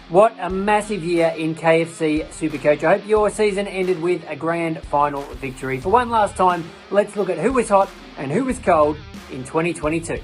What a massive year in KFC SuperCoach. I hope your season ended with a grand final victory. For one last time, let's look at who was hot and who was cold in 2022.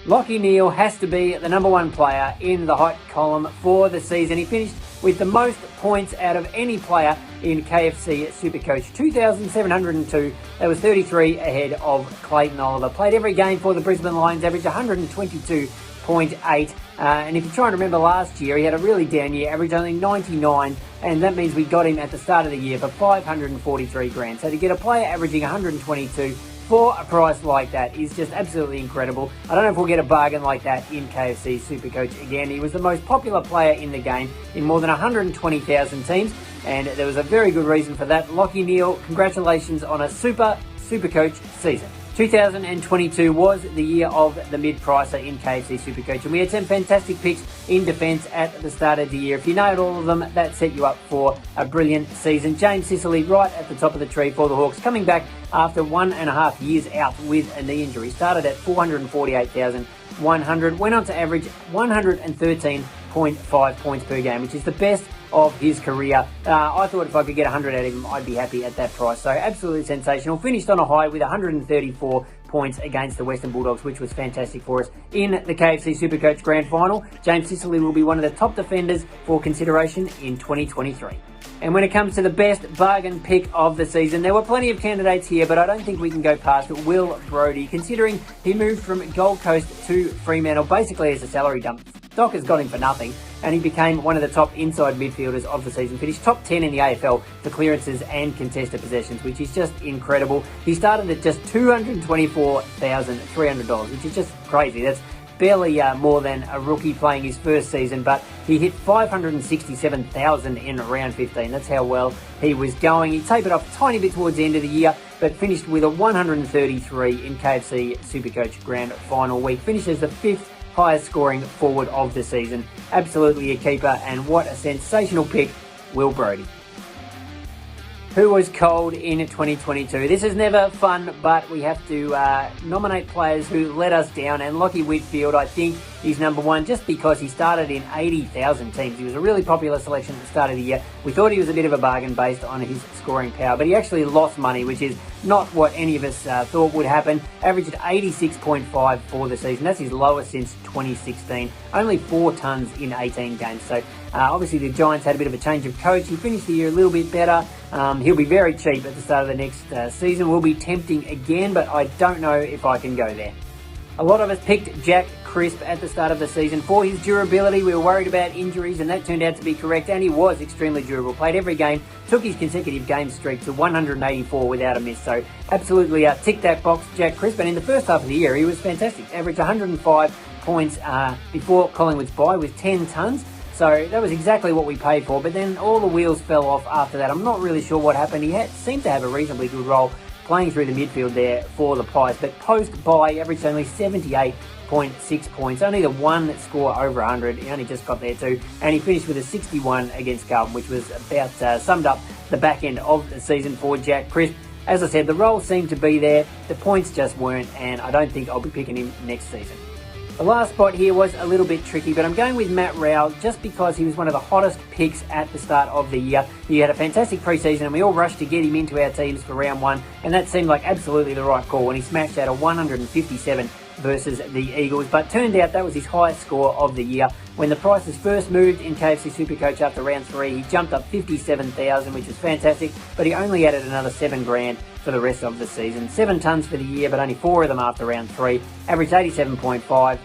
Lachie Neale has to be the number one player in the hot column for the season. He finished with the most points out of any player in KFC SuperCoach. 2,702. That was 33 ahead of Clayton Oliver. Played every game for the Brisbane Lions, averaged 122.8. And if you're trying to remember last year, he had a really down year, averaged only 99, and that means we got him at the start of the year for 543 grand. So to get a player averaging 122 for a price like that is just absolutely incredible. I don't know if we'll get a bargain like that in KFC SuperCoach again. He was the most popular player in the game in more than 120,000 teams, and there was a very good reason for that. Lachie Neale, congratulations on a SuperCoach season. 2022 was the year of the mid-pricer in KFC SuperCoach, and we had some fantastic picks in defence at the start of the year. If you nailed all of them, that set you up for a brilliant season. James Sicily right at the top of the tree for the Hawks, coming back after 1.5 years out with a knee injury. Started at 448,100, went on to average 113.5 points per game, which is the best of his career. I thought if I could get 100 out of him, I'd be happy at that price. So absolutely sensational. Finished on a high with 134 points against the Western Bulldogs, which was fantastic for us in the KFC SuperCoach Grand Final. James Sicily will be one of the top defenders for consideration in 2023. And when it comes to the best bargain pick of the season, there were plenty of candidates here, but I don't think we can go past Will Brodie, considering he moved from Gold Coast to Fremantle basically as a salary dump. Doc has got him for nothing, and he became one of the top inside midfielders of the season. Finished top 10 in the AFL for clearances and contested possessions, which is just incredible. He started at just $224,300, which is just crazy. That's barely more than a rookie playing his first season, but he hit 567,000 in round 15. That's how well he was going. He tapered off a tiny bit towards the end of the year, but finished with a 133 in KFC SuperCoach Grand Final week. Finishes the fifth highest scoring forward of the season. Absolutely a keeper, and what a sensational pick, Will Brodie. Who was cold in 2022? This is never fun, but we have to nominate players who let us down, and Lachie Whitfield, I think, is number one just because he started in 80,000 teams. He was a really popular selection at the start of the year. We thought he was a bit of a bargain based on his scoring power, but he actually lost money, which is not what any of us thought would happen. Averaged 86.5 for the season. That's his lowest since 2016. Only 4 tons in 18 games. So obviously the Giants had a bit of a change of coach. He finished the year a little bit better. He'll be very cheap at the start of the next season. Will be tempting again, but I don't know if I can go there. A lot of us picked Jack Crisp at the start of the season for his durability. We were worried about injuries, and that turned out to be correct, and he was extremely durable. Played every game, took his consecutive game streak to 184 without a miss. So absolutely tick that box, Jack Crisp. And in the first half of the year, he was fantastic. Averaged 105 points before Collingwood's bye with 10 tons. So that was exactly what we paid for, but then all the wheels fell off after that. I'm not really sure what happened. He seemed to have a reasonably good role playing through the midfield there for the Pies, but post-bye averaged only 78.6 points. Only the one score over 100. He only just got there too, and he finished with a 61 against Carlton, which was about summed up the back end of the season for Jack Crisp. As I said, the role seemed to be there, the points just weren't, and I don't think I'll be picking him next season. The last spot here was a little bit tricky, but I'm going with Matt Rowell just because he was one of the hottest picks at the start of the year. He had a fantastic preseason, and we all rushed to get him into our teams for round one, and that seemed like absolutely the right call when he smashed out a 157 versus the Eagles. But turned out that was his highest score of the year. When the prices first moved in KFC SuperCoach after round 3, he jumped up 57,000, which was fantastic, but he only added another 7 grand for the rest of the season. 7 tons for the year, but only 4 of them after round 3. Averaged 87.5.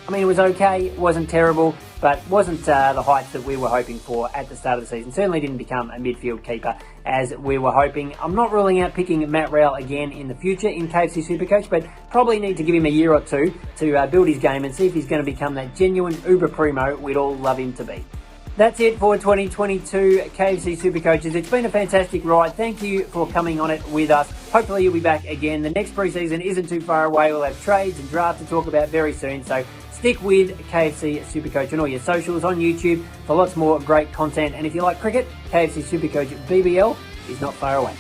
I mean, it was okay, it wasn't terrible, but wasn't the heights that we were hoping for at the start of the season. Certainly didn't become a midfield keeper as we were hoping. I'm not ruling out picking Matt Rowell again in the future in KFC SuperCoach, but probably need to give him a year or two to build his game and see if he's going to become that genuine uber primo we'd all love him to be. That's it for 2022 KFC SuperCoaches. It's been a fantastic ride. Thank you for coming on it with us. Hopefully you'll be back again. The next preseason isn't too far away. We'll have trades and drafts to talk about very soon. So stick with KFC SuperCoach on all your socials, on YouTube for lots more great content. And if you like cricket, KFC SuperCoach BBL is not far away.